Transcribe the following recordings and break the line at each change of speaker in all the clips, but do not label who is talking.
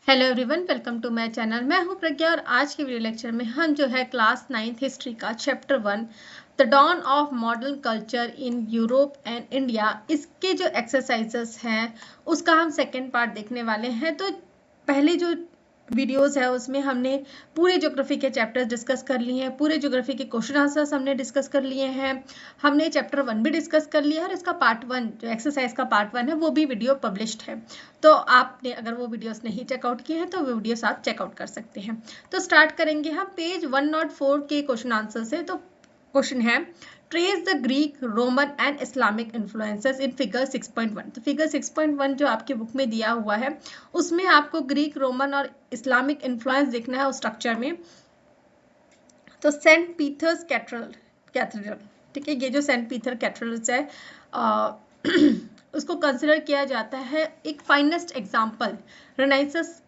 Hello everyone, welcome to my channel. मैं हूं प्रज्ञा और आज के वीडियो लेक्चर में हम जो है क्लास 9th हिस्ट्री का chapter 1 the dawn of modern culture in Europe and India, इसके जो एक्सरसाइजेस हैं उसका हम सेकेंड पार्ट देखने वाले हैं। तो पहले जो वीडियोस है उसमें हमने पूरे ज्योग्राफी के चैप्टर्स डिस्कस कर लिए हैं, पूरे ज्योग्राफी के क्वेश्चन आंसर्स हमने डिस्कस कर लिए हैं, हमने चैप्टर 1 भी डिस्कस कर लिया है और इसका पार्ट 1 जो एक्सरसाइज का पार्ट 1 है वो भी वीडियो पब्लिश्ड है। तो आपने अगर वो वीडियोस नहीं चेकआउट किए हैं तो वो वीडियोस आप चेकआउट कर सकते हैं। तो स्टार्ट करेंगे हम पेज 104 के क्वेश्चन आंसर से। तो क्वेश्चन है trace the Greek, Roman and Islamic influences in figure 6.1। तो फिगर 6.1 जो आपकी बुक में दिया हुआ है उसमें आपको ग्रीक, रोमन और इस्लामिक इन्फ्लुएंस देखना है उस स्ट्रक्चर में। तो सेंट पीटर्स कैथेड्रल, ठीक है, ये जो सेंट पीटर कैथेड्रल है उसको कंसिडर किया जाता है एक फाइनेस्ट एग्जाम्पल रेनेसांस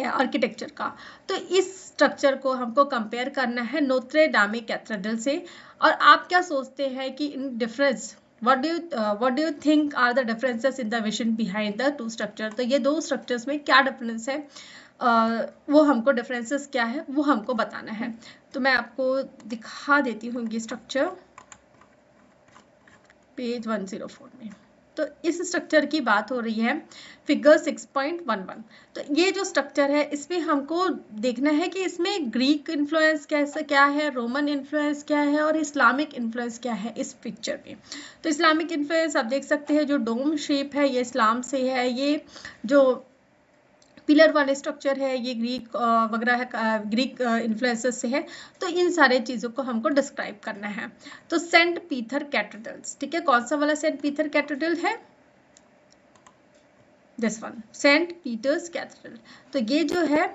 आर्किटेक्चर का। तो इस स्ट्रक्चर को हमको कंपेयर करना है नोत्रे डामे कैथेड्रल से। और आप क्या सोचते हैं कि in difference what do you think are the differences in the vision behind the two structure? तो ये दो स्ट्रक्चर्स में क्या डिफरेंस है, वो हमको डिफरेंसेस क्या है वो हमको बताना है। तो मैं आपको दिखा देती हूँ ये स्ट्रक्चर पेज 104 में। तो इस स्ट्रक्चर की बात हो रही है फिगर 6.11। तो ये जो स्ट्रक्चर है इसमें हमको देखना है कि इसमें ग्रीक इन्फ्लुएंस कैसा क्या है, रोमन इन्फ्लुएंस क्या है और इस्लामिक इन्फ्लुएंस क्या है इस पिक्चर में। तो इस्लामिक इन्फ्लुएंस आप देख सकते हैं, जो डोम शेप है ये इस्लाम से है, ये जो पिलर वाले स्ट्रक्चर है ये ग्रीक वगैरह है, ग्रीक इन्फ्लुएंसेस से है। तो इन सारे चीज़ों को हमको डिस्क्राइब करना है। तो सेंट पीटर कैथेड्रल्स, ठीक है, कौन सा वाला सेंट पीटर कैथेड्रल है? This one, saint Peter's cathedral. तो ये जो है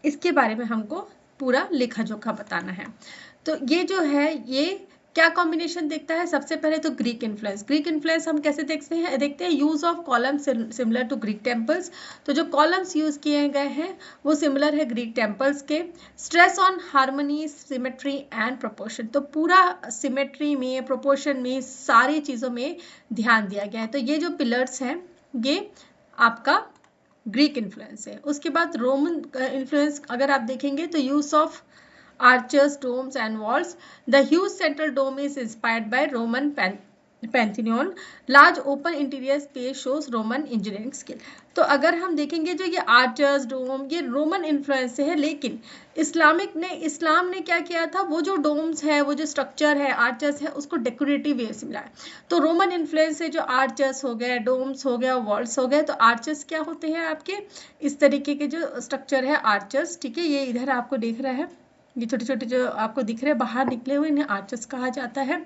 इसके बारे में हमको पूरा लेखा जोखा बताना है। तो ये जो है ये क्या कॉम्बिनेशन देखता है? सबसे पहले तो ग्रीक इन्फ्लुएंस। ग्रीक इन्फ्लुएंस हम कैसे देखते हैं use of columns similar to Greek temples. तो जो कॉलम्स यूज किए गए हैं वो सिमिलर है ग्रीक टेम्पल्स के। Stress on harmony, symmetry and proportion. तो पूरा सिमेट्री में, प्रोपोर्शन में, सारी चीज़ों में ध्यान दिया गया है। तो ये जो पिलर्स हैं ये आपका ग्रीक इन्फ्लुएंस है। उसके बाद रोमन इन्फ्लुएंस अगर आप देखेंगे तो use of arches, domes and walls. The huge central dome is inspired by Roman Pantheon. Large open interior space shows Roman engineering skill. तो अगर हम देखेंगे जो ये आर्चर्स, डोम, ये रोमन इन्फ्लुएंस से है, लेकिन इस्लाम ने क्या किया था, वो जो डोम्स है, वो जो स्ट्रक्चर है, आर्चर्स है, उसको डेकोरेटिव वे से मिला है। तो रोमन इन्फ्लुएंस से जो आर्चर्स हो गए, डोम्स हो गया, वॉल्स हो गए। तो आर्चर्स क्या होते हैं आपके इस तरीके के जो स्ट्रक्चर है आर्चर्स, ठीक है, ये इधर आपको देख रहा है, ये छोटे छोटे जो आपको दिख रहे हैं बाहर निकले हुए, इन्हें आर्चर्स कहा जाता है।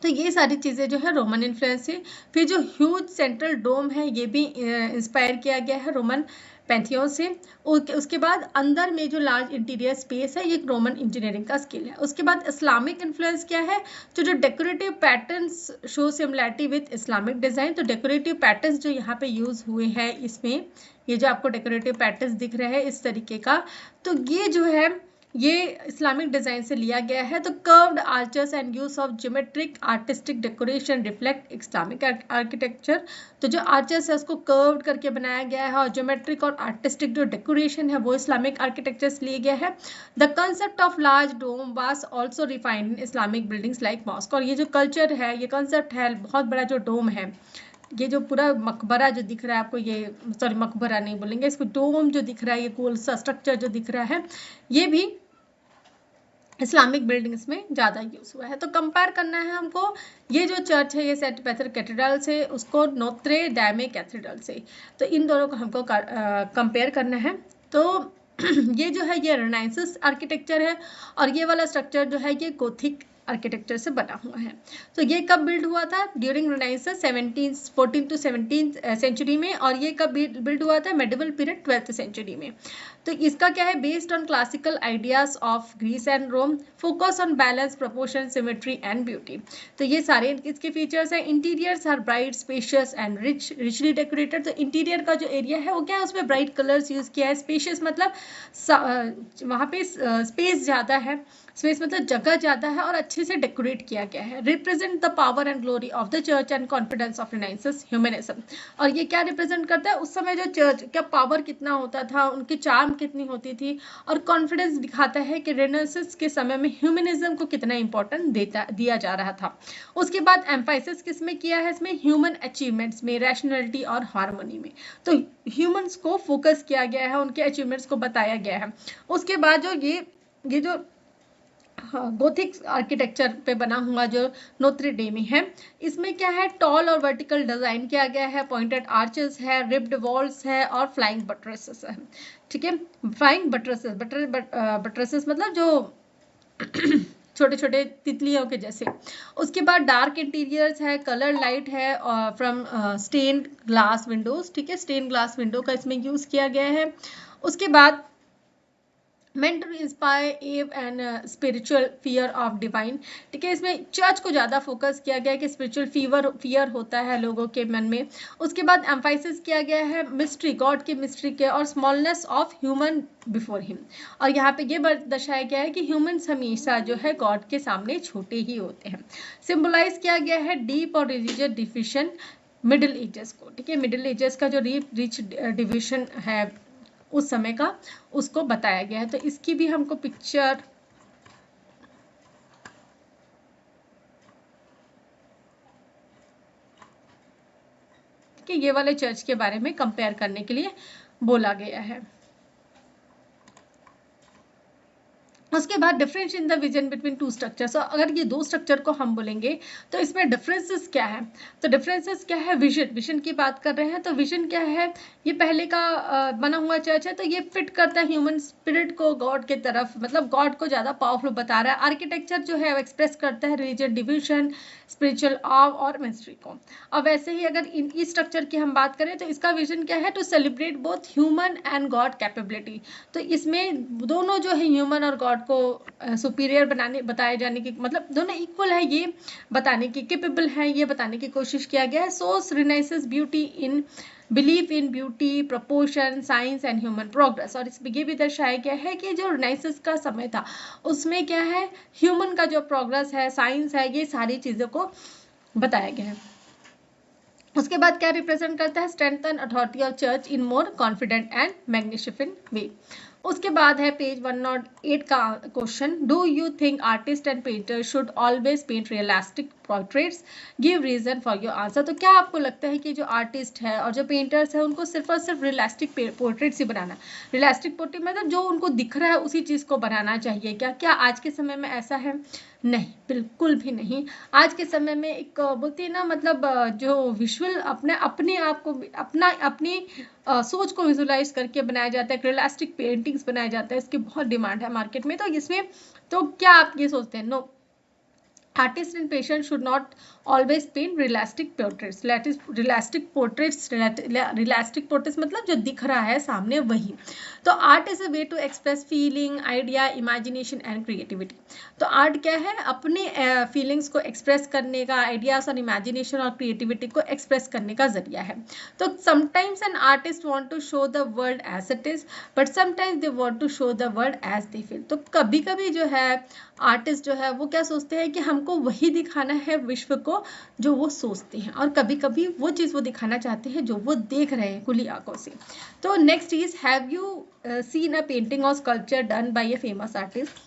तो ये सारी चीज़ें जो है रोमन इन्फ्लुएंस है। फिर जो ह्यूज सेंट्रल डोम है ये भी इंस्पायर किया गया है रोमन पैंथियोन से। उसके बाद अंदर में जो लार्ज इंटीरियर स्पेस है ये रोमन इंजीनियरिंग का स्किल है। उसके बाद इस्लामिक इन्फ्लुएंस क्या है, जो decorative patterns show similarity with Islamic design. तो डेकोरेटिव पैटर्न्स जो यहाँ पे यूज़ हुए हैं इसमें, ये जो आपको डेकोरेटिव पैटर्न्स दिख रहे हैं इस तरीके का, तो ये जो है ये इस्लामिक डिज़ाइन से लिया गया है। तो curved archers and use of geometric artistic decoration reflect Islamic architecture. तो जो आर्चर्स है उसको कर्व्ड करके बनाया गया है और ज्योमेट्रिक और आर्टिस्टिक जो डेकोरेशन है वो इस्लामिक आर्किटेक्चर से लिया गया है। The concept of large dome was also refined in Islamic buildings like mosque. और ये जो कल्चर है, ये कंसेप्ट है, बहुत बड़ा जो डोम है, ये जो पूरा मकबरा जो दिख रहा है आपको, ये सॉरी मकबरा नहीं बोलेंगे इसको, डोम जो दिख रहा है, ये गोल सा स्ट्रक्चर जो दिख रहा है, ये भी इस्लामिक बिल्डिंग्स में ज़्यादा यूज हुआ है। तो कंपेयर करना है हमको ये जो चर्च है ये सेंट पीटर कैथेड्रल से, उसको नोत्रे डामे कैथेड्रल से। तो इन दोनों को हमको कंपेयर करना है। तो ये जो है ये रेनेसांस आर्किटेक्चर है और ये वाला स्ट्रक्चर जो है ये गोथिक आर्किटेक्चर से बना हुआ है। तो ये कब बिल्ड हुआ था? During renaissance 14th to 17th century में। और ये कब बिल्ड हुआ था? मेडिवल पीरियड 12th सेंचुरी में। तो इसका क्या है, based on classical ideas of Greece and Rome, focus on balance, proportion, symmetry and beauty. तो ये सारे इसके फीचर्स हैं। Interiors are bright, spacious and richly decorated. तो इंटीरियर का जो एरिया है वो क्या है, उसमें ब्राइट कलर्स यूज किया है। स्पेशियस मतलब वहाँ पे स्पेस ज़्यादा है, स्पेस मतलब जगह ज़्यादा है और अच्छे से डेकोरेट किया गया है। Represent the power and glory of the church and confidence of renaissance humanism. और ये क्या रिप्रेजेंट करता है, उस समय जो चर्च का पावर कितना होता था, उनकी चार्म कितनी होती थी, और कॉन्फिडेंस दिखाता है कि रिनाइंसेस के समय में ह्यूमनिज्म को कितना इंपॉर्टेंट दिया जा रहा था। उसके बाद एम्फासिस किस में किया है, इसमें ह्यूमन अचीवमेंट्स में, रैशनैलिटी और हार्मनी में। तो ह्यूमंस को फोकस किया गया है, उनके अचीवमेंट्स को बताया गया है। उसके बाद जो ये जो गोथिक आर्किटेक्चर पे बना हुआ जो नोत्रे डेमी है, इसमें क्या है, टॉल और वर्टिकल डिजाइन किया गया है, पॉइंटेड आर्चेस है, रिब्ड वॉल्स है और फ्लाइंग बट्रेसेस है। ठीक है, फ्लाइंग बट्रेसेस मतलब जो छोटे छोटे तितलियों के जैसे। उसके बाद डार्क इंटीरियर्स है, कलर लाइट है फ्रॉम स्टेन्ड ग्लास विंडोज। ठीक है, स्टेन ग्लास विंडो का इसमें यूज किया गया है। उसके बाद meant to inspire awe and spiritual fear of divine। ठीक है, इसमें चर्च को ज़्यादा फोकस किया गया है कि स्पिरिचुअल फियर होता है लोगों के मन में। उसके बाद एम्फासिस किया गया है मिस्ट्री, गॉड की मिस्ट्री के, और smallness of human before him. और यहाँ पे ये दर्शाया गया है कि ह्यूमंस हमेशा जो है गॉड के सामने छोटे ही होते हैं। सिंबलाइज किया गया है डीप और रिलीजियस डिविजन मिडिल एजेस को। ठीक है, मिडिल एजेस का जो रिच डिविजन है उस समय का, उसको बताया गया है। तो इसकी भी हमको पिक्चर कि ये वाले चर्च के बारे में कंपेयर करने के लिए बोला गया है। उसके बाद difference in the vision between two structures. अगर ये दो स्ट्रक्चर को हम बोलेंगे तो इसमें डिफरेंसेस क्या है, तो डिफरेंसेस क्या है, विजन की बात कर रहे हैं। तो विजन क्या है, ये पहले का बना हुआ चर्च है, तो ये फिट करता है ह्यूमन स्पिरिट को गॉड के तरफ, मतलब गॉड को ज़्यादा पावरफुल बता रहा है। आर्किटेक्चर जो है एक्सप्रेस करता है रिलीजियस डिविजन, स्पिरिचुअल ऑव और मिस्ट्री को। और वैसे ही अगर इस स्ट्रक्चर की हम बात करें तो इसका विजन क्या है, to celebrate both human and god capability. तो इसमें दोनों जो है ह्यूमन और गॉड को सुपीरियर बताए जाने की, मतलब दोनों इक्वल है ये बताने की, कैपेबल है ये बताने की कोशिश किया गया है। Source renaissance beauty in belief in beauty, proportion, science and human progress. और इसमें ये भी दर्शाया गया है कि जो रिनाइंसेस का समय था उसमें क्या है, ह्यूमन का जो प्रोग्रेस है, साइंस है, ये सारी चीज़ों को बताया गया है। उसके बाद क्या रिप्रेजेंट करता है, strength and authority of church in more confident and magnificent way. उसके बाद है पेज 108 का question, do you think artist and painter should always paint realistic portraits, give reason for your answer. तो क्या आपको लगता है कि जो आर्टिस्ट है और जो पेंटर्स है उनको सिर्फ और सिर्फ रियलिस्टिक पोर्ट्रेट्स ही बनाना, रियलिस्टिक पोर्ट्रेट मतलब जो उनको दिख रहा है उसी चीज़ को बनाना चाहिए क्या? क्या आज के समय में ऐसा है? नहीं, बिल्कुल भी नहीं। आज के समय में एक बोलती है ना, मतलब जो विजुअल अपने आप को अपनी सोच को विजुलाइज करके बनाया जाता है, रियलिस्टिक पेंटिंग्स बनाया जाता है, इसकी बहुत डिमांड है मार्केट में। तो इसमें तो क्या आप ये सोचते हैं, no, artists and patients should not always paint realistic portraits। realistic portraits मतलब जो दिख रहा है सामने वही। तो art is a way to express feeling, idea, imagination and creativity. तो आर्ट क्या है, अपने फीलिंग्स को एक्सप्रेस करने का, आइडियाज और इमेजिनेशन और क्रिएटिविटी को एक्सप्रेस करने का जरिया है। तो sometimes an artist want to show the world as it is, but sometimes they want to show the world as they feel. तो कभी कभी जो है आर्टिस्ट जो है वो क्या सोचते हैं कि हमको वही दिखाना है विश्व को जो वो सोचते हैं, और कभी कभी वो चीज़ वो दिखाना चाहते हैं जो वो देख रहे हैं खुली आंखों से। तो next is, have you seen a painting और sculpture done by a famous artist?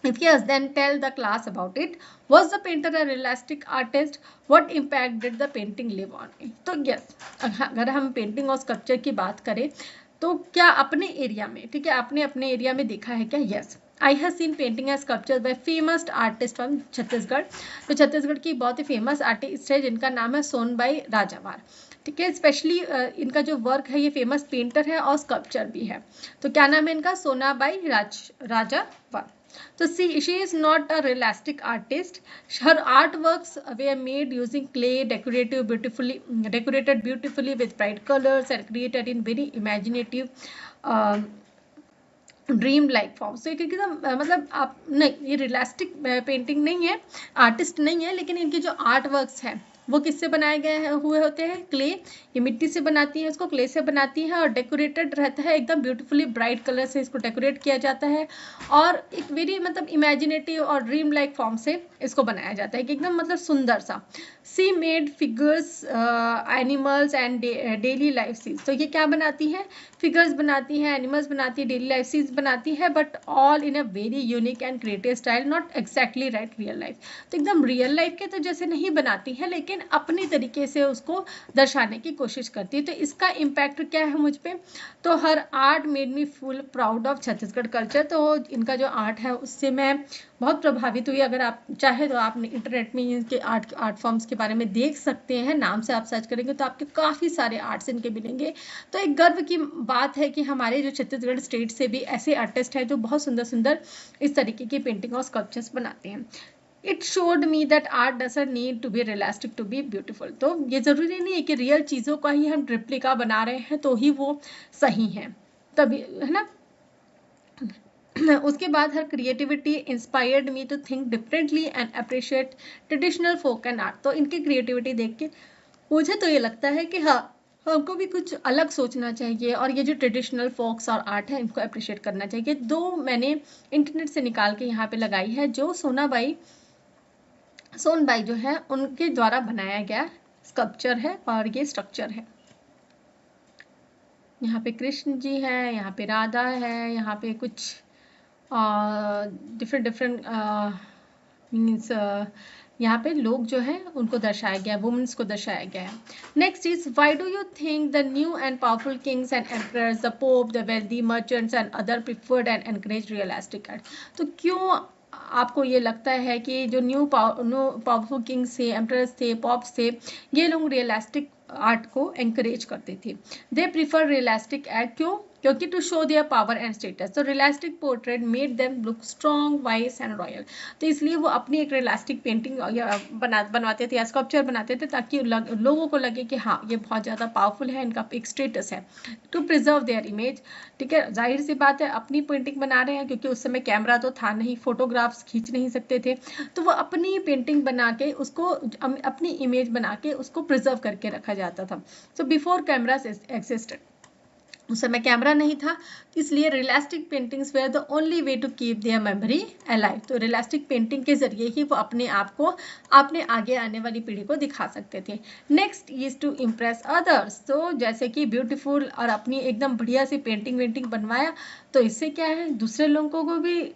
If yes, then tell the class about it. Was the painter a realistic artist? What impact did the painting leave on it? तो yes, अगर हम painting और sculpture की बात करें तो क्या अपने एरिया में, ठीक है, आपने अपने एरिया में देखा है क्या? Yes, I have seen painting and sculpture by famous artist from Chhattisgarh. तो छत्तीसगढ़ की बहुत ही फेमस आर्टिस्ट है जिनका नाम है सोनबाई राजावार। ठीक है, स्पेशली इनका जो वर्क है ये फेमस पेंटर है और स्कल्पचर भी है। तो क्या नाम है इनका? Sonabai राजावार। So she is not a realistic artist. Her artworks were made using clay, decorated beautifully with bright colors and created in very imaginative dream like form. So एकदम मतलब आप नहीं, ये रियलिस्टिक पेंटिंग नहीं है, आर्टिस्ट नहीं है, लेकिन इनकी जो आर्ट वर्क्स है वो किससे बनाए गए हुए होते हैं, क्ले, ये मिट्टी से बनाती है, इसको क्ले से बनाती है और डेकोरेटेड रहता है एकदम ब्यूटीफुली ब्राइट कलर से इसको डेकोरेट किया जाता है और एक वेरी मतलब इमेजिनेटिव और ड्रीम लाइक फॉर्म से इसको बनाया जाता है कि एकदम मतलब सुंदर सा। सी made figures, animals and daily life scenes, तो ये क्या बनाती है, फिगर्स बनाती है, एनिमल्स बनाती है, डेली लाइफ सीन्स बनाती है, but all in a very unique and creative style, not exactly right real life. तो एकदम रियल लाइफ के तो जैसे नहीं बनाती है लेकिन अपनी तरीके से उसको दर्शाने की कोशिश करती है। तो इसका इम्पैक्ट क्या है मुझ पर, तो her art made me full proud of Chhattisgarh culture. तो इनका जो आर्ट है उससे मैं बहुत प्रभावित हुई। अगर आप चाहे तो आप इंटरनेट में इनके आर्ट फॉर्म्स के बारे में देख सकते हैं, नाम से आप सर्च करेंगे तो आपके काफ़ी सारे आर्ट्स इनके मिलेंगे। तो एक गर्व की बात है कि हमारे जो छत्तीसगढ़ स्टेट से भी ऐसे आर्टिस्ट हैं जो बहुत सुंदर सुंदर इस तरीके की पेंटिंग और स्कल्पचर्स बनाते हैं। It showed me that art doesn't need to be realistic to be beautiful. तो ये ज़रूरी नहीं है कि रियल चीज़ों का ही हम रेप्लिका बना रहे हैं तो ही वो सही है, तभी है ना। उसके बाद her creativity inspired me to think differently and appreciate traditional folk and art. तो इनकी क्रिएटिविटी देख के मुझे तो ये लगता है कि हाँ, हमको भी कुछ अलग सोचना चाहिए और ये जो ट्रेडिशनल फोक्स और आर्ट है इनको अप्रिशिएट करना चाहिए। दो मैंने इंटरनेट से निकाल के यहाँ पे लगाई है जो सोनबाई जो है उनके द्वारा बनाया गया स्कल्पचर है और ये स्ट्रक्चर है। यहाँ पे कृष्ण जी है, यहाँ पे राधा है, यहाँ पे कुछ डिफरेंट मीन्स यहाँ पे लोग जो है उनको दर्शाया गया है, वुमेन्स को दर्शाया गया है। Next is why do you think the new and powerful Kings and emperors, the pope, the wealthy merchants and other preferred and encourage realistic art. तो क्यों आपको ये लगता है कि जो न्यू पावरफुल किंग्स थे, एम्परर्स थे, पॉप्स थे, ये लोग रियलिस्टिक आर्ट को एंकरेज करते थे? दे प्रीफर रियलिस्टिक आर्ट, क्यों? क्योंकि to show their power and status. तो realistic portrait made them look strong, wise and royal. तो इसलिए वो अपनी एक रियलिस्टिक पेंटिंग बनवाते थे या स्कल्पचर बनाते थे ताकि लोगों को लगे कि हाँ ये बहुत ज़्यादा पावरफुल है, इनका एक स्टेटस है, टू प्रिजर्व देयर इमेज। ठीक है, जाहिर सी बात है अपनी पेंटिंग बना रहे हैं क्योंकि उस समय कैमरा तो था नहीं, फोटोग्राफ्स खींच नहीं सकते थे, तो वो अपनी पेंटिंग बना के उसको अपनी इमेज बना के उसको प्रिजर्व करके रखा जाता था। सो बिफोर कैमरास एक्सिस्टेड, उस समय कैमरा नहीं था, इसलिए realistic paintings were the only way to keep their memory alive. तो रियलिस्टिक पेंटिंग के जरिए ही वो अपने आप को अपने आगे आने वाली पीढ़ी को दिखा सकते थे। Next is to impress others. तो जैसे कि ब्यूटीफुल और अपनी एकदम बढ़िया सी पेंटिंग बनवाया तो इससे क्या है, दूसरे लोगों को भी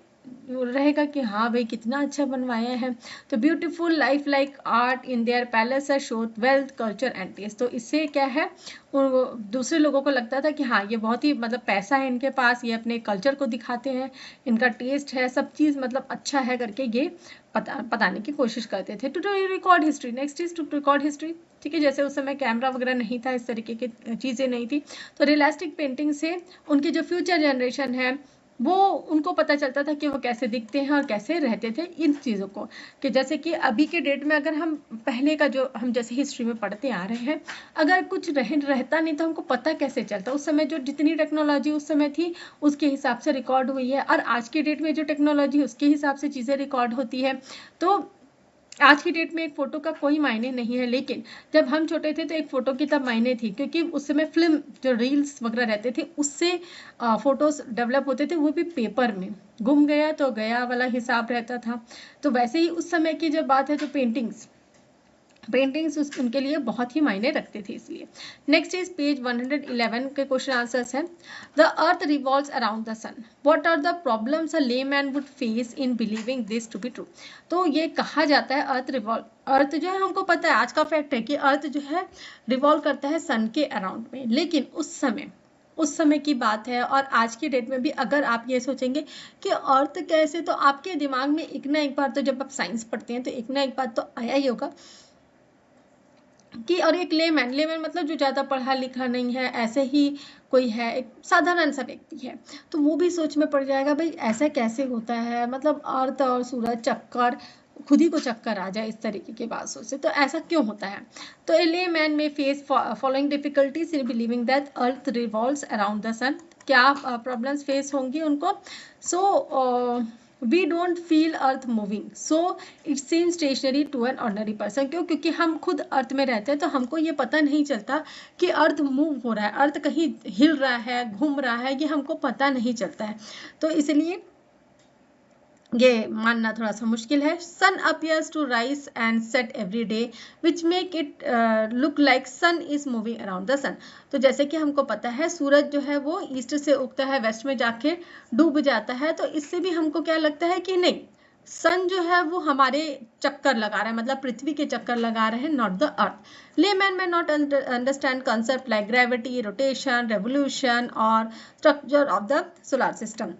रहेगा कि हाँ भाई कितना अच्छा बनवाया है। तो beautiful life like art in their palace showed wealth, culture and taste. तो इससे क्या है, दूसरे लोगों को लगता था कि हाँ ये बहुत ही मतलब पैसा है इनके पास, ये अपने कल्चर को दिखाते हैं, इनका टेस्ट है, सब चीज़ मतलब अच्छा है करके ये बताने की कोशिश करते थे। To record history, next is to record history. ठीक है, जैसे उस समय कैमरा वगैरह नहीं था, इस तरीके की चीज़ें नहीं थी, तो रियलिस्टिक पेंटिंग से उनकी जो फ्यूचर जनरेशन है वो उनको पता चलता था कि वो कैसे दिखते हैं और कैसे रहते थे इन चीज़ों को। कि जैसे कि अभी के डेट में अगर हम पहले का जो हम जैसे हिस्ट्री में पढ़ते आ रहे हैं, अगर कुछ रहता नहीं तो हमको पता कैसे चलता। उस समय जो जितनी टेक्नोलॉजी उस समय थी उसके हिसाब से रिकॉर्ड हुई है, और आज की डेट में जो टेक्नोलॉजी उसके हिसाब से चीज़ें रिकॉर्ड होती है। तो आज की डेट में एक फ़ोटो का कोई मायने नहीं है, लेकिन जब हम छोटे थे तो एक फ़ोटो की तब मायने थी, क्योंकि उस समय फिल्म जो रील्स वगैरह रहते थे उससे फ़ोटोज़ डेवलप होते थे, वो भी पेपर में, गुम गया तो गया वाला हिसाब रहता था। तो वैसे ही उस समय की जब बात है तो पेंटिंग्स उनके लिए बहुत ही मायने रखते थे। इसलिए नेक्स्ट इज पेज 111 के क्वेश्चन आंसर्स हैं। The earth revolves around the sun, what are the problems a layman would face in believing this to be true. तो ये कहा जाता है अर्थ जो है, हमको पता है आज का फैक्ट है कि अर्थ जो है रिवॉल्व करता है सन के अराउंड में, लेकिन उस समय की बात है और आज की डेट में भी अगर आप ये सोचेंगे कि अर्थ कैसे, तो आपके दिमाग में एक ना एक बार तो जब आप साइंस पढ़ते हैं तो एक ना एक बार तो आया ही होगा कि और एक लेमैन मतलब जो ज़्यादा पढ़ा लिखा नहीं है, ऐसे ही कोई है, एक साधारण सा व्यक्ति है, तो वो भी सोच में पड़ जाएगा भाई ऐसा कैसे होता है, मतलब अर्थ और सूरज चक्कर, खुद ही को चक्कर आ जाए इस तरीके की बात सोचे, तो ऐसा क्यों होता है। तो ए लेमैन में face following difficulties in believing that earth revolves around the sun. क्या प्रॉब्लम्स फेस होंगी उनको? So we don't feel earth moving so it seems stationary to an ordinary person. क्यों? क्योंकि हम खुद अर्थ में रहते हैं तो हमको ये पता नहीं चलता कि अर्थ मूव हो रहा है, अर्थ कहीं हिल रहा है, घूम रहा है, ये हमको पता नहीं चलता है। तो इसलिए ये मानना थोड़ा सा मुश्किल है। Sun appears to rise and set every day which make it look like sun is moving around the sun. तो जैसे कि हमको पता है सूरज जो है वो ईस्ट से उगता है, वेस्ट में जाके डूब जाता है, तो इससे भी हमको क्या लगता है कि नहीं, सन जो है वो हमारे चक्कर लगा रहा है, मतलब पृथ्वी के चक्कर लगा रहे हैं, नॉट द अर्थ। लेमैन में not understand concept like gravity, rotation, revolution और structure of the solar system.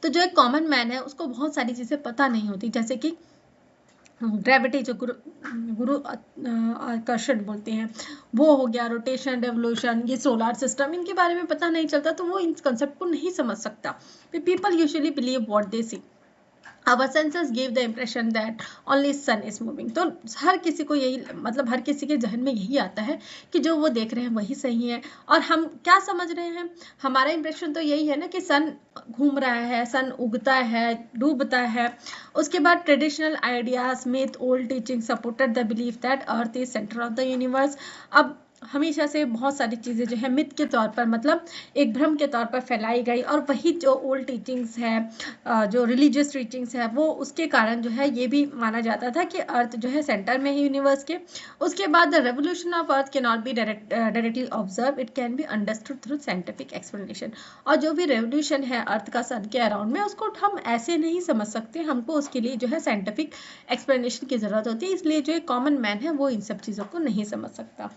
तो जो एक कॉमन मैन है उसको बहुत सारी चीज़ें पता नहीं होती, जैसे कि ग्रेविटी जो गुरु आकर्षण बोलते हैं वो हो गया, रोटेशन, रेवोल्यूशन, ये सोलर सिस्टम, इनके बारे में पता नहीं चलता तो वो इन कंसेप्ट को नहीं समझ सकता। People usually believe what they see. Our senses give the impression that only sun is moving। तो हर किसी को यही, मतलब हर किसी के जहन में यही आता है कि जो वो देख रहे हैं वही सही है, और हम क्या समझ रहे हैं, हमारा इंप्रेशन तो यही है ना कि सन घूम रहा है, सन उगता है, डूबता है। उसके बाद traditional ideas, myth, old teaching supported the belief that earth is centre of the universe. अब हमेशा से बहुत सारी चीज़ें जो है मिथ के तौर पर, मतलब एक भ्रम के तौर पर फैलाई गई, और वही जो ओल्ड टीचिंग्स है, जो रिलीजियस टीचिंग्स है, वो उसके कारण जो है ये भी माना जाता था कि अर्थ जो है सेंटर में है यूनिवर्स के। उसके बाद the revolution of earth can not be directly observe, it can be understood through scientific explanation. और जो भी रेवोल्यूशन है अर्थ का सन के अराउंड में, उसको हम ऐसे नहीं समझ सकते, हमको उसके लिए जो है साइंटिफिक एक्सप्लेनेशन की ज़रूरत होती है, इसलिए जो एक कॉमन मैन है वो इन सब चीज़ों को नहीं समझ सकता।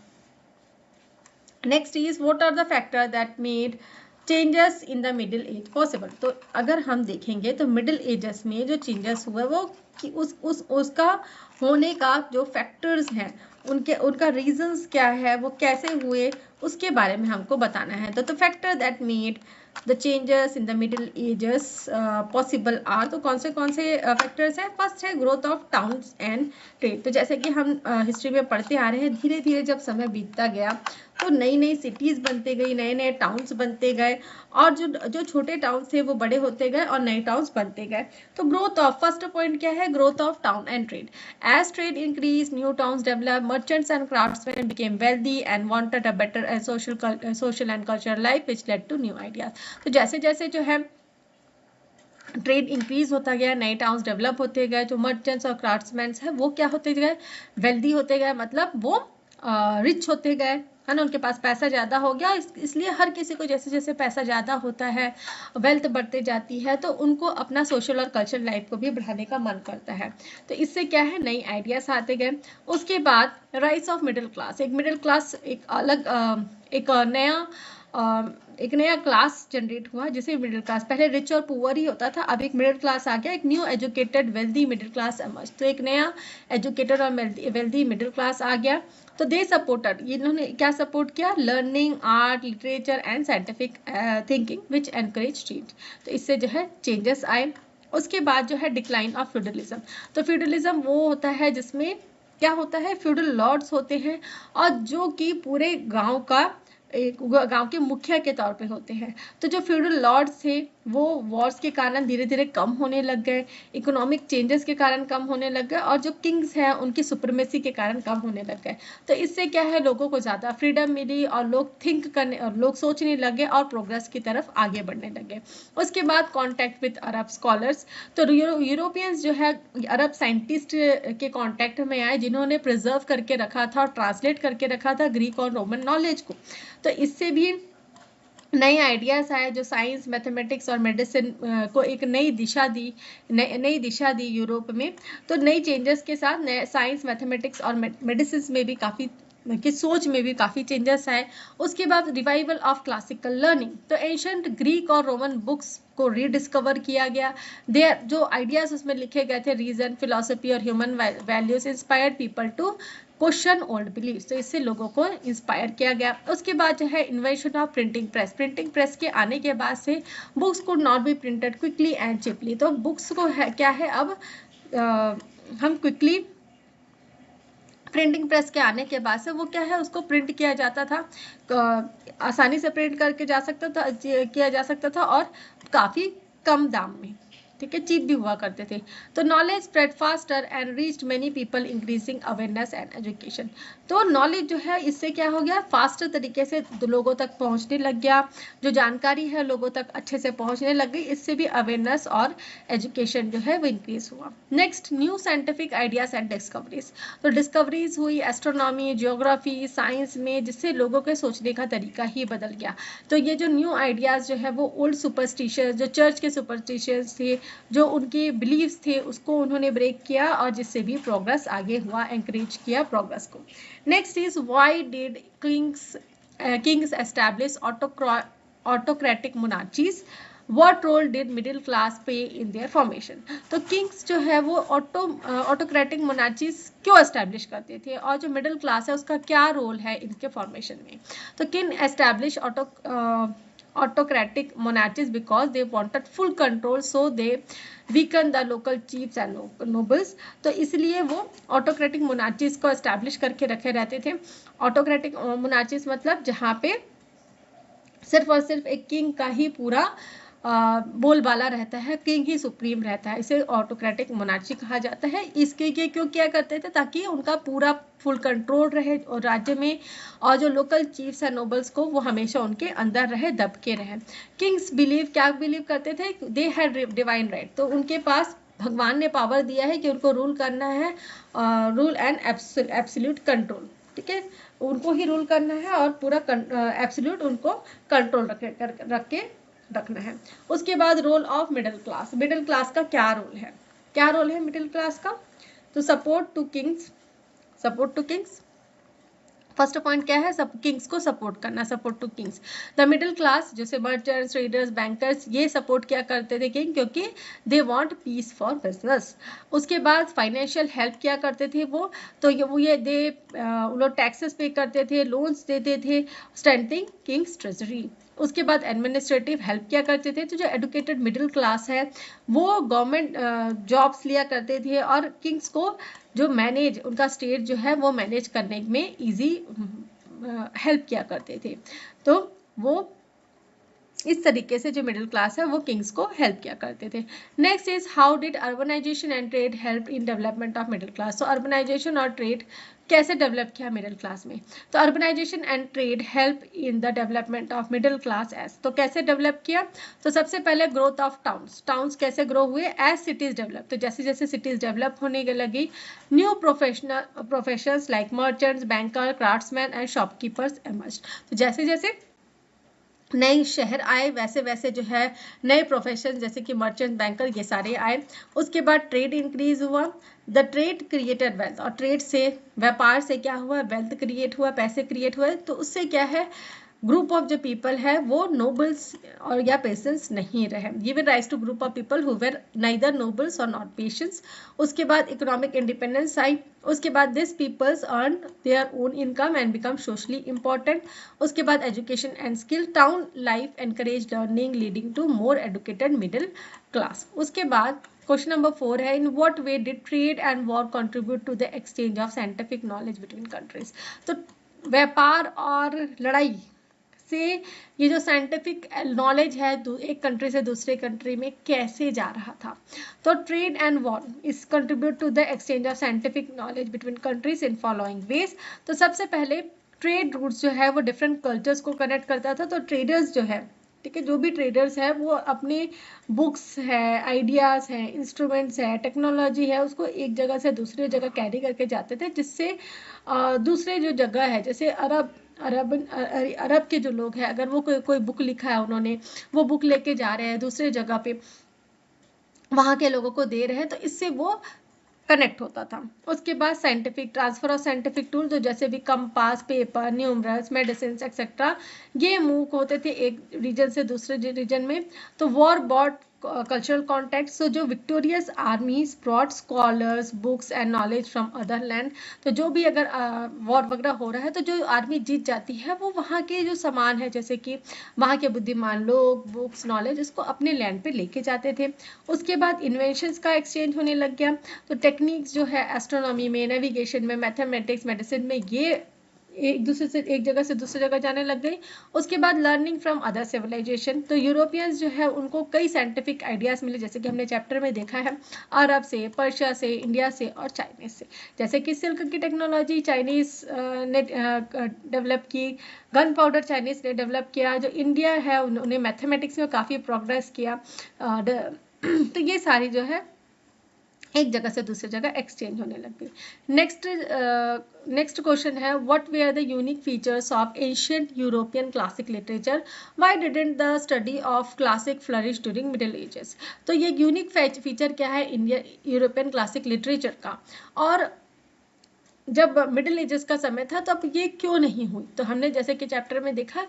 Next is what are the factors that made changes in the middle age possible। तो अगर हम देखेंगे तो मिडिल एजेस में जो चेंजेस हुए वो कि उसका होने का जो फैक्टर्स हैं, उनका रीजंस क्या है, वो कैसे हुए, उसके बारे में हमको बताना है। तो factor that made the changes in the middle ages possible are. तो कौन से फैक्टर्स हैं? फर्स्ट है growth of towns and trade. तो जैसे कि हम हिस्ट्री में पढ़ते आ रहे हैं, धीरे धीरे जब समय बीतता गया तो नई नई सिटीज़ बनते गई, नए नए टाउन्स बनते गए, और जो छोटे टाउन्स थे वो बड़े होते गए और नए टाउन्स बनते गए। तो ग्रोथ ऑफ, फर्स्ट पॉइंट क्या है? Growth of town and trade. As trade increase, new towns develop, merchants and craftsman became wealthy and wanted a better social and cultural life which led to new ideas. तो जैसे जैसे जो है trade increase होता गया, नए towns develop होते गए, जो मर्चेंट्स और क्राफ्ट्समैन है वो क्या होते गए? वेल्दी होते गए, मतलब वो रिच होते गए, है ना, उनके पास पैसा ज़्यादा हो गया। इसलिए हर किसी को जैसे जैसे पैसा ज़्यादा होता है, वेल्थ बढ़ते जाती है, तो उनको अपना सोशल और कल्चरल लाइफ को भी बढ़ाने का मन करता है। तो इससे क्या है, नई आइडियाज आते गए। उसके बाद राइज ऑफ मिडिल क्लास। एक मिडिल क्लास एक अलग एक नया क्लास जनरेट हुआ, जिसे मिडिल क्लास, पहले रिच और पुअर ही होता था, अब एक मिडिल क्लास आ गया, एक new educated wealthy middle class emerge. तो एक नया एजुकेटेड और वेल्दी मिडिल क्लास आ गया। तो दे सपोर्टेड, इन्होंने क्या सपोर्ट किया? Learning, art, literature and scientific thinking which encourage change. तो इससे जो है चेंजेस आए। उसके बाद जो है डिक्लाइन ऑफ फ्यूडलिज्म। तो फ्यूडलिज्म वो होता है जिसमें क्या होता है, फ्यूडल लॉर्ड्स होते हैं, और जो कि पूरे गांव का एक गांव के मुखिया के तौर पे होते हैं। तो जो फ्यूडल लॉर्ड्स थे वो वॉर्स के कारण धीरे धीरे कम होने लग गए, इकोनॉमिक चेंजेस के कारण कम होने लग गए, और जो किंग्स हैं उनकी सुप्रीमेसी के कारण कम होने लग गए। तो इससे क्या है, लोगों को ज़्यादा फ्रीडम मिली और लोग थिंक करने और लोग सोचने लगे और प्रोग्रेस की तरफ आगे बढ़ने लगे। उसके बाद कॉन्टैक्ट विद अरब स्कॉलर्स। तो यूरोपियंस जो है अरब साइंटिस्ट के कॉन्टैक्ट में आए, जिन्होंने प्रिजर्व करके रखा था और ट्रांसलेट करके रखा था ग्रीक और रोमन नॉलेज को। तो इससे भी नए आइडियाज़ आए जो साइंस, मैथमेटिक्स और मेडिसिन को एक नई दिशा दी यूरोप में। तो नई चेंजेस के साथ नए साइंस, मैथमेटिक्स और मेडिसिन में भी काफ़ी की सोच में भी काफ़ी चेंजेस आए। उसके बाद रिवाइवल ऑफ क्लासिकल लर्निंग। तो एंशंट ग्रीक और रोमन बुक्स को रीडिस्कवर किया गया। देयर जो आइडियाज़ उसमें लिखे गए थे, रीजन, फिलॉसफी और human values inspired people to question old beliefs. तो इससे लोगों को इंस्पायर किया गया। उसके बाद जो है invention of printing press. Printing press के आने के बाद से books could not be printed quickly and cheaply. तो बुक्स को है क्या है, अब हम क्विकली प्रिंटिंग प्रेस के आने के बाद से वो क्या है, उसको प्रिंट किया जाता था, आसानी से प्रिंट करके जा सकता था, किया जा सकता था और काफ़ी कम दाम में, ठीक है, चीप भी हुआ करते थे। तो knowledge spread faster and reached many people, increasing awareness and education. तो नॉलेज जो है इससे क्या हो गया, फास्टर तरीके से लोगों तक पहुंचने लग गया, जो जानकारी है लोगों तक अच्छे से पहुंचने लग गई, इससे भी अवेयरनेस और एजुकेशन जो है वो इंक्रीज हुआ। Next, new scientific ideas and discoveries. तो डिस्कवरीज हुई एस्ट्रोनॉमी, जियोग्राफी, साइंस में, जिससे लोगों के सोचने का तरीका ही बदल गया। तो ये जो न्यू आइडियाज जो है वो ओल्ड सुपरस्टिशंस, जो चर्च के सुपरस्टिशंस थे, जो उनके बिलीव्स थे, उसको उन्होंने ब्रेक किया और जिससे भी प्रोग्रेस आगे हुआ, एंकरेज किया प्रोग्रेस को। Next is why did kings establish autocratic monarchies, what role did middle class play in their formation. तो किंग्स जो है वो ऑटोक्रेटिक मोनार्चीज क्यों एस्टैब्लिश करते थे और जो मिडिल क्लास है उसका क्या रोल है इनके फॉर्मेशन में। तो king establish autocratic monarchies because they wanted full control, so they weakened the local chiefs and nobles। तो इसलिए वो autocratic monarchies को establish करके रखे रहते थे। autocratic monarchies मतलब जहाँ पे सिर्फ और सिर्फ एक किंग का ही पूरा बोलबाला रहता है, किंग ही सुप्रीम रहता है, इसे ऑटोक्रेटिक मोनार्ची कहा जाता है। इसके लिए क्यों क्या करते थे, ताकि उनका पूरा फुल कंट्रोल रहे और राज्य में, और जो लोकल चीफ्स एंड नोबल्स को वो हमेशा उनके अंदर रहे, दबके रहे। किंग्स क्या बिलीव करते थे, दे हैड डिवाइन राइट। तो उनके पास भगवान ने पावर दिया है कि उनको रूल करना है, रूल एंड एब्सोल्यूट कंट्रोल, ठीक है, उनको ही रूल करना है और पूरा एब्सोल्यूट उनको कंट्रोल रख के रखना है। उसके बाद role of middle class. Middle class का क्या रोल है मिडिल क्लास का। तो support to kings. First point क्या है, सब किंग्स को सपोर्ट करना, support to kings. The middle class जैसे मर्चेंट्स, ट्रेडर्स, बैंकर्स, ये सपोर्ट क्या करते थे किंग, क्योंकि they want peace for business. उसके बाद फाइनेंशियल हेल्प क्या करते थे वो, तो ये लोग टैक्सेस पे करते थे, लोन्स देते थे, स्ट्रेंथनिंग किंग्स ट्रेजरी। उसके बाद एडमिनिस्ट्रेटिव हेल्प क्या करते थे, तो जो एडुकेटेड मिडिल क्लास है वो गवर्नमेंट जॉब्स लिया करते थे और किंग्स को जो मैनेज, उनका स्टेट जो है वो मैनेज करने में इजी हेल्प किया करते थे। तो वो इस तरीके से जो मिडिल क्लास है वो किंग्स को हेल्प किया करते थे। Next is how did urbanization and trade help in development of middle class. तो अर्बनाइजेशन और ट्रेड कैसे डेवलप किया मिडिल क्लास में। तो urbanization and trade help in the development of middle class as. तो कैसे डेवलप किया, तो सबसे पहले ग्रोथ ऑफ टाउन्स कैसे ग्रो हुए, एज सिटीज डेवलप। तो जैसे जैसे सिटीज डेवलप होने लगी, new professions like merchants, banker, craftsman and shopkeepers emerged. तो जैसे जैसे नए शहर आए वैसे वैसे जो है नए प्रोफेशन जैसे कि मर्चेंट, बैंकर, ये सारे आए। उसके बाद ट्रेड इंक्रीज हुआ, द ट्रेड क्रिएटेड वेल्थ। और ट्रेड से, व्यापार से क्या हुआ, वेल्थ क्रिएट हुआ, पैसे क्रिएट हुए। तो उससे क्या है, ग्रुप ऑफ जो पीपल है वो नोबल्स और या पेशेंट्स नहीं रहे, given rise to group of people who were neither nobles और नॉट पेशेंट्स। उसके बाद इकोनॉमिक इंडिपेंडेंस आई। उसके बाद this peoples earn their own income and become socially important. उसके बाद education and skill, town life encourage learning leading to more educated middle class. उसके बाद क्वेश्चन नंबर 4 है, in what way did trade and war contribute to the exchange of scientific knowledge between countries. तो व्यापार और लड़ाई से ये जो साइंटिफिक नॉलेज है एक कंट्री से दूसरे कंट्री में कैसे जा रहा था। तो trade and war is contribute to the exchange of scientific knowledge between countries in following ways. तो सबसे पहले ट्रेड रूट्स जो है वो डिफरेंट कल्चर्स को कनेक्ट करता था। तो ट्रेडर्स जो है, ठीक है, जो भी ट्रेडर्स है वो अपने बुक्स है, आइडियाज है, इंस्ट्रूमेंट्स है, टेक्नोलॉजी है, उसको एक जगह से दूसरी जगह कैरी करके जाते थे, जिससे दूसरे जो जगह है, जैसे अरब के जो लोग हैं, अगर वो कोई बुक लिखा है उन्होंने, वो बुक लेके जा रहे हैं दूसरे जगह पे, वहाँ के लोगों को दे रहे हैं, तो इससे वो कनेक्ट होता था। उसके बाद scientific transfer of scientific tool, तो जैसे भी compass, paper, numerals, medicine etcetera, ये मूव होते थे एक रीजन से दूसरे रीजन में। तो war bought cultural context. So जो victorious armies brought scholars, books and knowledge from other land. तो जो भी अगर वॉर वगैरह हो रहा है तो जो आर्मी जीत जाती है वो वहाँ के जो सामान है जैसे कि वहाँ के बुद्धिमान लोग, बुक्स, नॉलेज इसको अपने लैंड पे लेके जाते थे. उसके बाद इन्वेंशंस का एक्सचेंज होने लग गया. तो टेक्निक्स जो है एस्ट्रोनॉमी में, नेविगेशन में, मैथमेटिक्स, मेडिसिन में ये एक दूसरे से एक जगह से दूसरी जगह जाने लग गई. उसके बाद लर्निंग फ्रॉम अदर सिविलाइजेशन. तो यूरोपियंस जो है उनको कई साइंटिफिक आइडियाज मिले जैसे कि हमने चैप्टर में देखा है, अरब से, पर्शिया से, इंडिया से और चाइनीज से. जैसे कि सिल्क की टेक्नोलॉजी चाइनीज ने डेवलप की, गन पाउडर चाइनीज ने डेवलप किया, जो इंडिया है उन्होंने मैथमेटिक्स में काफ़ी प्रोग्रेस किया. तो ये सारी जो है एक जगह से दूसरी जगह एक्सचेंज होने लग गई. नेक्स्ट क्वेश्चन है what were the unique features of ancient European classic literature, why didn't the study of classic flourish during middle ages. तो ये यूनिक फीचर क्या है इंडिया यूरोपियन क्लासिक लिटरेचर का, और जब मिडिल एजेस का समय था तो अब ये क्यों नहीं हुई. तो हमने जैसे कि चैप्टर में देखा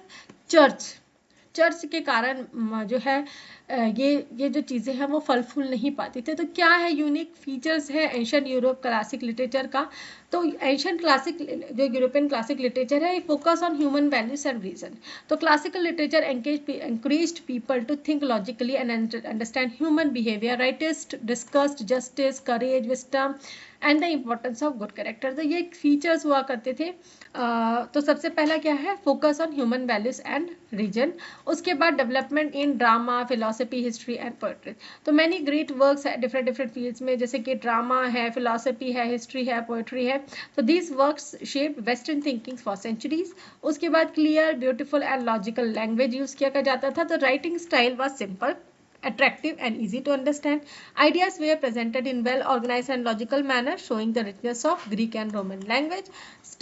चर्च के कारण जो है ये जो चीज़ें हैं वो फल फूल नहीं पाती थे. तो क्या है यूनिक फीचर्स है एंशिएंट यूरोप क्लासिक लिटरेचर का. तो एंशिएंट क्लासिक जो यूरोपियन क्लासिक लिटरेचर है focus on human values and reason. तो classical literature encouraged people to think logically and understand human behavior. Writers discussed justice, courage, wisdom and the importance of good character. तो ये features हुआ करते थे. तो सबसे पहला क्या है focus on human values and reason. उसके बाद development in drama, philosophy, history and poetry. तो मैनी ग्रेट वर्क्स है डिफरेंट फील्ड्स में जैसे कि ड्रामा है, फिलोसफी है, हिस्ट्री है, पोएट्री है. तो these works shape western thinking for centuries. उसके बाद clear, beautiful and logical language use किया जाता था. तो writing style was simple, attractive and easy to understand. Ideas were presented in well organized and logical manner, showing the richness of Greek and Roman language.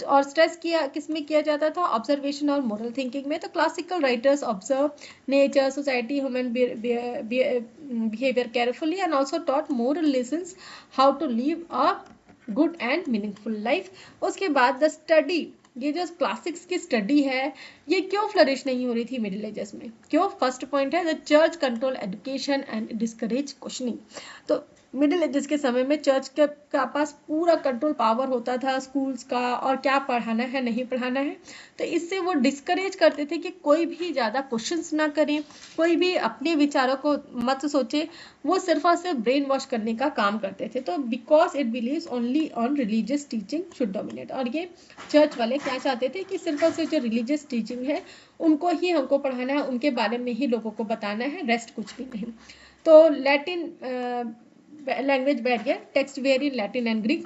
और stress किया किसमें किया जाता था ऑब्जर्वेशन और मोरल थिंकिंग में. तो classical writers observe nature, society, human behaviour carefully and also taught moral lessons how to live a good and meaningful life. उसके बाद द स्टडी, ये जो क्लासिक्स की स्टडी है ये क्यों फ्लरिश नहीं हो रही थी मिडिल एजेस में, क्यों. फर्स्ट पॉइंट है the church control education and discourage questioning. तो मिडिल एजेस के समय में चर्च के पास पूरा कंट्रोल पावर होता था स्कूल्स का, और क्या पढ़ाना है नहीं पढ़ाना है. तो इससे वो डिस्करेज करते थे कि कोई भी ज़्यादा क्वेश्चंस ना करें, कोई भी अपने विचारों को मत सोचे, वो सिर्फ और सिर्फ ब्रेन वॉश करने का काम करते थे. तो because it beliefs only on religious teaching should dominate. और ये चर्च वाले क्या चाहते थे कि सिर्फ और सिर्फ जो रिलीजियस टीचिंग है उनको ही हमको पढ़ाना है, उनके बारे में ही लोगों को बताना है, रेस्ट कुछ भी नहीं. तो Latin language barrier, text were in Latin and Greek.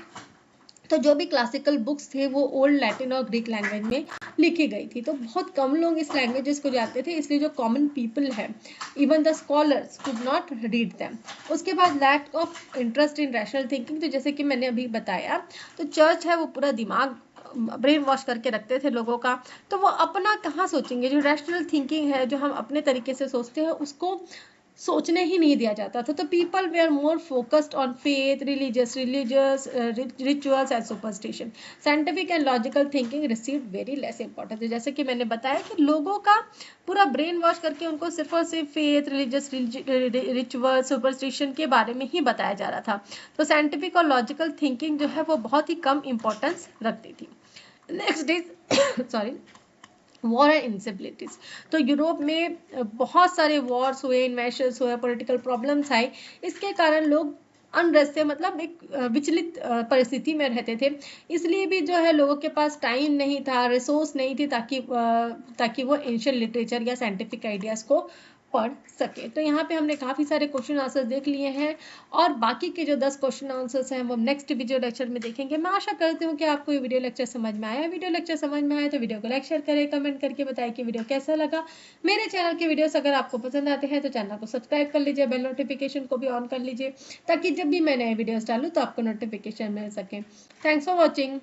तो जो भी क्लासिकल बुक्स थे वो ओल्ड लैटिन और ग्रीक लैंग्वेज में लिखी गई थी. तो बहुत कम लोग इस लैंग्वेजेस को जानते थे, इसलिए जो कॉमन पीपल है even the scholars could not read them. उसके बाद lack of interest in rational thinking. तो जैसे कि मैंने अभी बताया तो चर्च है वो पूरा दिमाग ब्रेन वॉश करके रखते थे लोगों का. तो वो अपना कहाँ सोचेंगे, जो रैशनल थिंकिंग है जो हम अपने तरीके से सोचते हैं उसको सोचने ही नहीं दिया जाता था. तो people were more focused on faith, religious rituals and superstition. Scientific and logical thinking received very less importance. जैसे कि मैंने बताया कि लोगों का पूरा ब्रेन वॉश करके उनको सिर्फ और सिर्फ फेथ, रिलीजियस रिचुअल, सुपरस्टिशन के बारे में ही बताया जा रहा था. तो साइंटिफिक और लॉजिकल थिंकिंग जो है वो बहुत ही कम इंपॉर्टेंस रखती थी. Next is sorry war and instabilities. तो यूरोप में बहुत सारे वॉर्स हुए, इन्वेशंस हुए, पॉलिटिकल प्रॉब्लम्स आए. इसके कारण लोग अनरेस्ट से मतलब एक विचलित परिस्थिति में रहते थे. इसलिए भी जो है लोगों के पास टाइम नहीं था, रिसोर्स नहीं थी ताकि वो एंशिएंट लिटरेचर या साइंटिफिक आइडियाज को पढ़ सके. तो यहाँ पे हमने काफ़ी सारे क्वेश्चन आंसर्स देख लिए हैं, और बाकी के जो 10 क्वेश्चन आंसर्स हैं वो नेक्स्ट वीडियो लेक्चर में देखेंगे. मैं आशा करती हूँ कि आपको ये वीडियो लेक्चर समझ में आया. वीडियो लेक्चर समझ में आया तो वीडियो को लाइक शेयर करें, कमेंट करके बताएं कि वीडियो कैसा लगा. मेरे चैनल के वीडियोस अगर आपको पसंद आते हैं तो चैनल को सब्सक्राइब कर लीजिए, बेल नोटिफिकेशन को भी ऑन कर लीजिए ताकि जब भी मैं नए वीडियोस डालूँ तो आपको नोटिफिकेशन मिल सके. Thanks for watching.